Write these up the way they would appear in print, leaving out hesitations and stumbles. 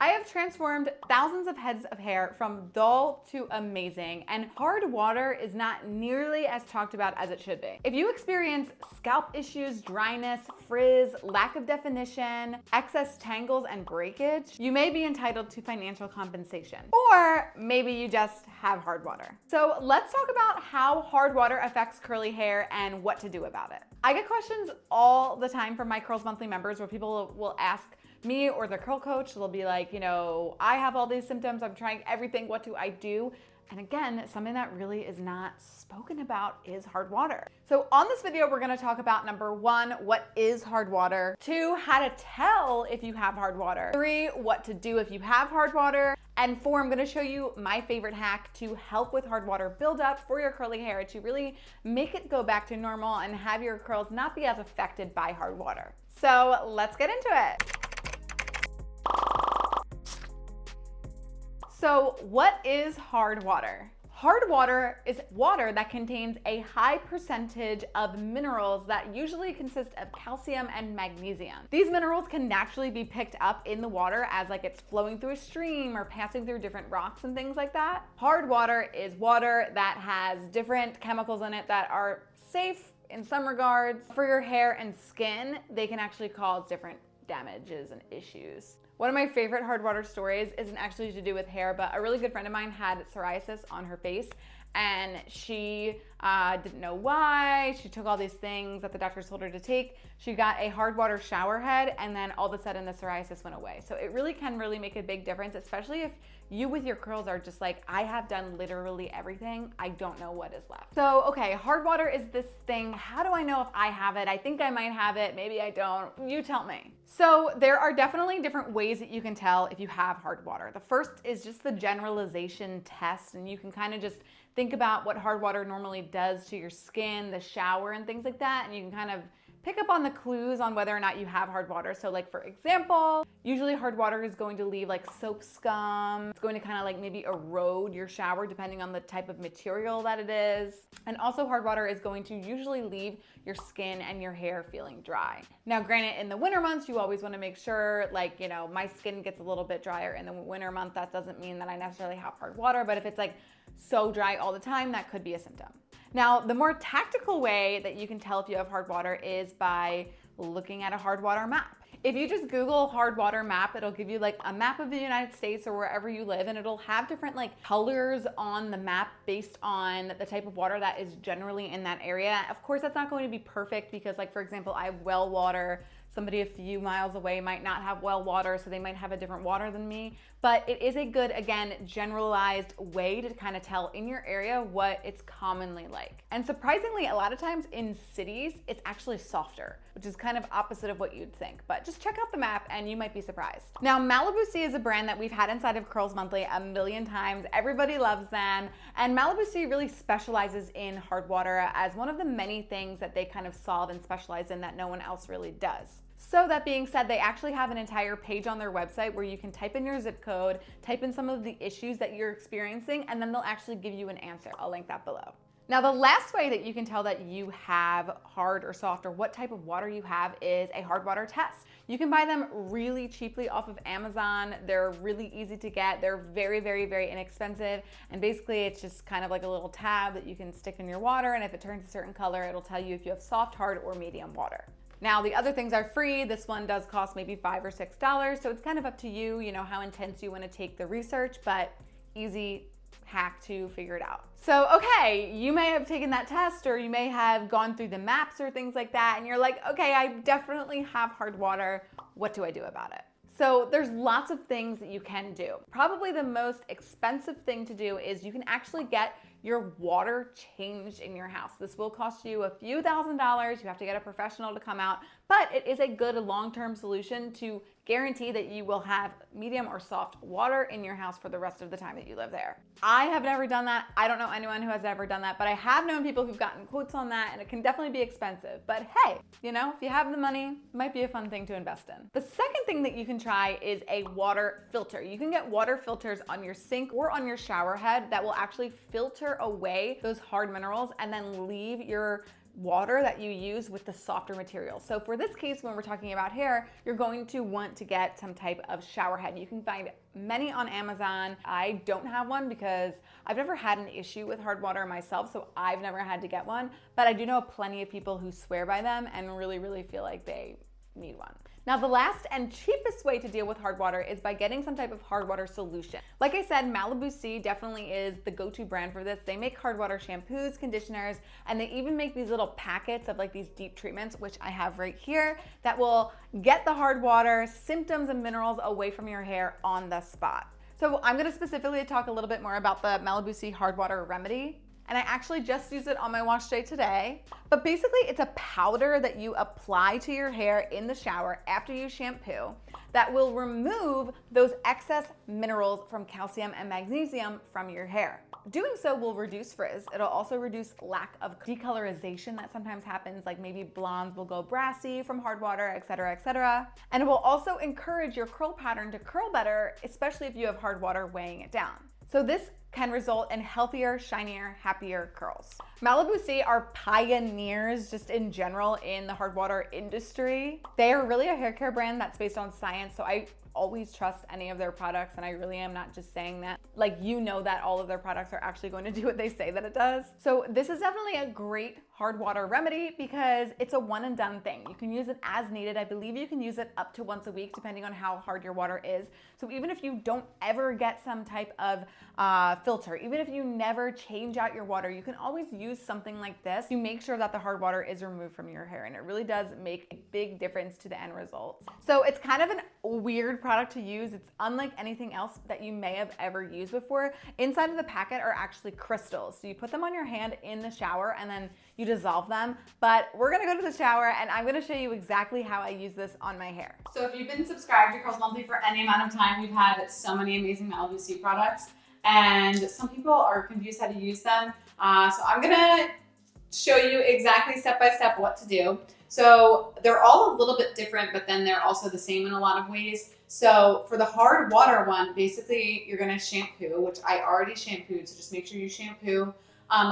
I have transformed thousands of heads of hair from dull to amazing, and hard water is not nearly as talked about as it should be. If you experience scalp issues, dryness, frizz, lack of definition, excess tangles, and breakage, you may be entitled to financial compensation. Or maybe you just have hard water. So let's talk about how hard water affects curly hair and what to do about it. I get questions all the time from my Curls Monthly members where people will ask me or their curl coach. They'll be like, I have all these symptoms, I'm trying everything, what do I do? And again, something that really is not spoken about is hard water. So on this video, we're gonna talk about number 1, what is hard water? 2, how to tell if you have hard water. 3, what to do if you have hard water. And 4, I'm gonna show you my favorite hack to help with hard water buildup for your curly hair to really make it go back to normal and have your curls not be as affected by hard water. So let's get into it. So what is hard water? Hard water is water that contains a high percentage of minerals that usually consist of calcium and magnesium. These minerals can naturally be picked up in the water as like it's flowing through a stream or passing through different rocks and things like that. Hard water is water that has different chemicals in it that are safe in some regards. For your hair and skin, they can actually cause different damages and issues. One of my favorite hard water stories isn't actually to do with hair, but a really good friend of mine had psoriasis on her face, and she didn't know why. She took all these things that the doctors told her to take. She got a hard water shower head, and then all of a sudden the psoriasis went away. So it really can make a big difference, especially if you with your curls are just like, I have done literally everything, I don't know what is left. So, okay, hard water is this thing. How do I know if I have it? I think I might have it, maybe I don't. You tell me. So there are definitely different ways that you can tell if you have hard water. The first is just the generalization test, and you can kind of just think about what hard water normally does to your skin, the shower, and things like that, and you can kind of pick up on the clues on whether or not you have hard water. So like for example, usually hard water is going to leave like soap scum. It's going to kind of like maybe erode your shower depending on the type of material that it is. And also hard water is going to usually leave your skin and your hair feeling dry. Now granted, in the winter months, you always want to make sure like, my skin gets a little bit drier in the winter month. That doesn't mean that I necessarily have hard water, but if it's like so dry all the time, that could be a symptom. Now, the more tactical way that you can tell if you have hard water is by looking at a hard water map. If you just Google hard water map, it'll give you like a map of the United States or wherever you live, and it'll have different like colors on the map based on the type of water that is generally in that area. Of course, that's not going to be perfect because like, for example, I have well water. Somebody a few miles away might not have well water, so they might have a different water than me. But it is a good, again, generalized way to kind of tell in your area what it's commonly like. And surprisingly, a lot of times in cities, it's actually softer, which is kind of opposite of what you'd think. But just check out the map and you might be surprised. Now, Malibu Sea is a brand that we've had inside of Curls Monthly a million times. Everybody loves them. And Malibu Sea really specializes in hard water as one of the many things that they kind of solve and specialize in that no one else really does. So that being said, they actually have an entire page on their website where you can type in your zip code, type in some of the issues that you're experiencing, and then they'll actually give you an answer. I'll link that below. Now, the last way that you can tell that you have hard or soft or what type of water you have is a hard water test. You can buy them really cheaply off of Amazon. They're really easy to get. They're very, very, very inexpensive. And basically it's just kind of like a little tab that you can stick in your water. And if it turns a certain color, it'll tell you if you have soft, hard, or medium water. Now, the other things are free. This one does cost maybe $5 or $6. So it's kind of up to you, how intense you want to take the research, but easy hack to figure it out. So, okay, you may have taken that test or you may have gone through the maps or things like that. And you're like, okay, I definitely have hard water. What do I do about it? So there's lots of things that you can do. Probably the most expensive thing to do is you can actually get your water changed in your house. This will cost you a few $1,000s. You have to get a professional to come out, but it is a good long-term solution to guarantee that you will have medium or soft water in your house for the rest of the time that you live there. I have never done that. I don't know anyone who has ever done that, but I have known people who've gotten quotes on that, and it can definitely be expensive. But hey, if you have the money, it might be a fun thing to invest in. The second thing that you can try is a water filter. You can get water filters on your sink or on your shower head that will actually filter away those hard minerals and then leave your water that you use with the softer material. So for this case, when we're talking about hair, you're going to want to get some type of shower head. You can find many on Amazon. I don't have one because I've never had an issue with hard water myself, so I've never had to get one, but I do know plenty of people who swear by them and really feel like they need one. Now, the last and cheapest way to deal with hard water is by getting some type of hard water solution. Like I said, Malibu Sea definitely is the go-to brand for this. They make hard water shampoos, conditioners, and they even make these little packets of like these deep treatments, which I have right here, that will get the hard water, symptoms, and minerals away from your hair on the spot. So I'm gonna specifically talk a little bit more about the Malibu Sea Hard Water Remedy. And I actually just used it on my wash day today. But basically it's a powder that you apply to your hair in the shower after you shampoo that will remove those excess minerals from calcium and magnesium from your hair. Doing so will reduce frizz. It'll also reduce lack of decolorization that sometimes happens, like maybe blondes will go brassy from hard water, etc., etc. And it will also encourage your curl pattern to curl better, especially if you have hard water weighing it down. So this can result in healthier, shinier, happier curls. Malibu Sea are pioneers just in general in the hard water industry. They are really a hair care brand that's based on science, so I always trust any of their products, and I really am not just saying that. Like, you know that all of their products are actually going to do what they say that it does. So this is definitely a great hard water remedy because it's a one and done thing. You can use it as needed. I believe you can use it up to once a week depending on how hard your water is. So even if you don't ever get some type of filter, even if you never change out your water, you can always use something like this to make sure that the hard water is removed from your hair, and it really does make a big difference to the end results. So it's kind of a weird product to use. It's unlike anything else that you may have ever used before. Inside of the packet are actually crystals. So you put them on your hand in the shower and then you dissolve them. But we're gonna go to the shower and I'm gonna show you exactly how I use this on my hair. So if you've been subscribed to Curls Monthly for any amount of time, we've had so many amazing Malibu Sea products, and some people are confused how to use them. So I'm gonna show you exactly step by step what to do. So they're all a little bit different, but then they're also the same in a lot of ways. So for the hard water one, basically you're gonna shampoo, which I already shampooed, so just make sure you shampoo.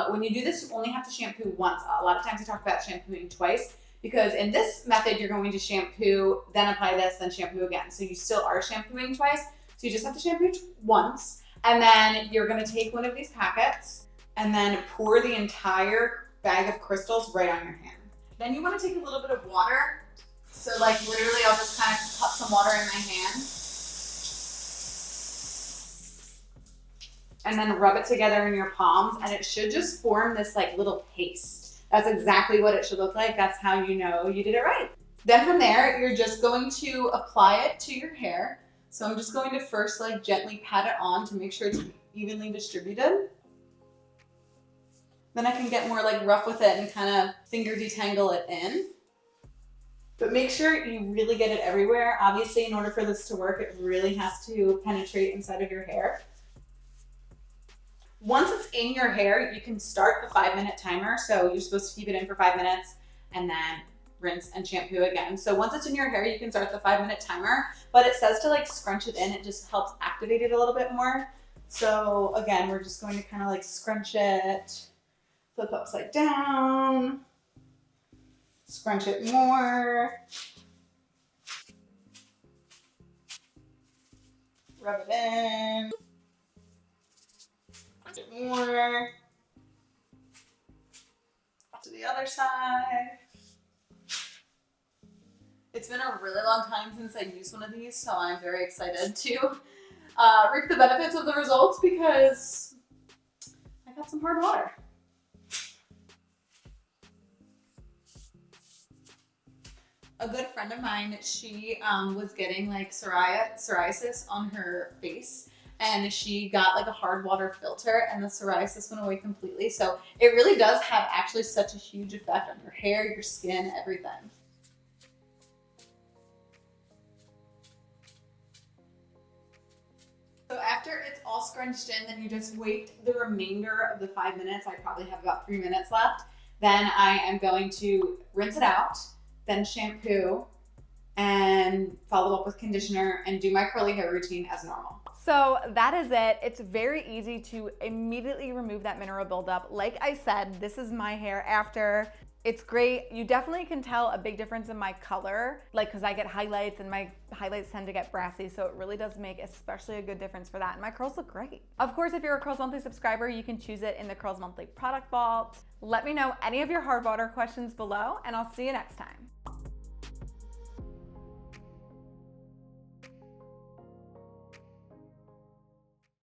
When you do this, you only have to shampoo once. A lot of times I talk about shampooing twice, because in this method, you're going to shampoo, then apply this, then shampoo again. So you still are shampooing twice. So you just have to shampoo once. And then you're gonna take one of these packets and then pour the entire bag of crystals right on your hand. Then you wanna take a little bit of water. So like literally I'll just kind of put some water in my hand. And then rub it together in your palms, and it should just form this like little paste. That's exactly what it should look like. That's how you know you did it right. Then from there, you're just going to apply it to your hair. So I'm just going to first like gently pat it on to make sure it's evenly distributed. Then I can get more like rough with it and kind of finger detangle it in. But make sure you really get it everywhere. Obviously, in order for this to work, it really has to penetrate inside of your hair. Once it's in your hair, you can start the 5-minute timer. So you're supposed to keep it in for 5 minutes and then rinse and shampoo again. So once it's in your hair, you can start the 5-minute timer, but it says to like scrunch it in. It just helps activate it a little bit more. So again, we're just going to kind of like scrunch it, flip upside down, scrunch it more, rub it in, scrunch it more, to the other side. It's been a really long time since I used one of these, so I'm very excited to reap the benefits of the results because I got some hard water. A good friend of mine, she was getting like psoriasis on her face, and she got like a hard water filter and the psoriasis went away completely. So it really does have actually such a huge effect on your hair, your skin, everything. So after it's all scrunched in, then you just wait the remainder of the 5 minutes. I probably have about 3 minutes left. Then I am going to rinse it out, then shampoo, and follow up with conditioner and do my curly hair routine as normal. So that is it. It's very easy to immediately remove that mineral buildup. Like I said, this is my hair after. It's great. You definitely can tell a big difference in my color, like because I get highlights and my highlights tend to get brassy, so it really does make especially a good difference for that. And my curls look great. Of course, if you're a Curls Monthly subscriber, you can choose it in the Curls Monthly product vault. Let me know any of your hard water questions below, and I'll see you next time.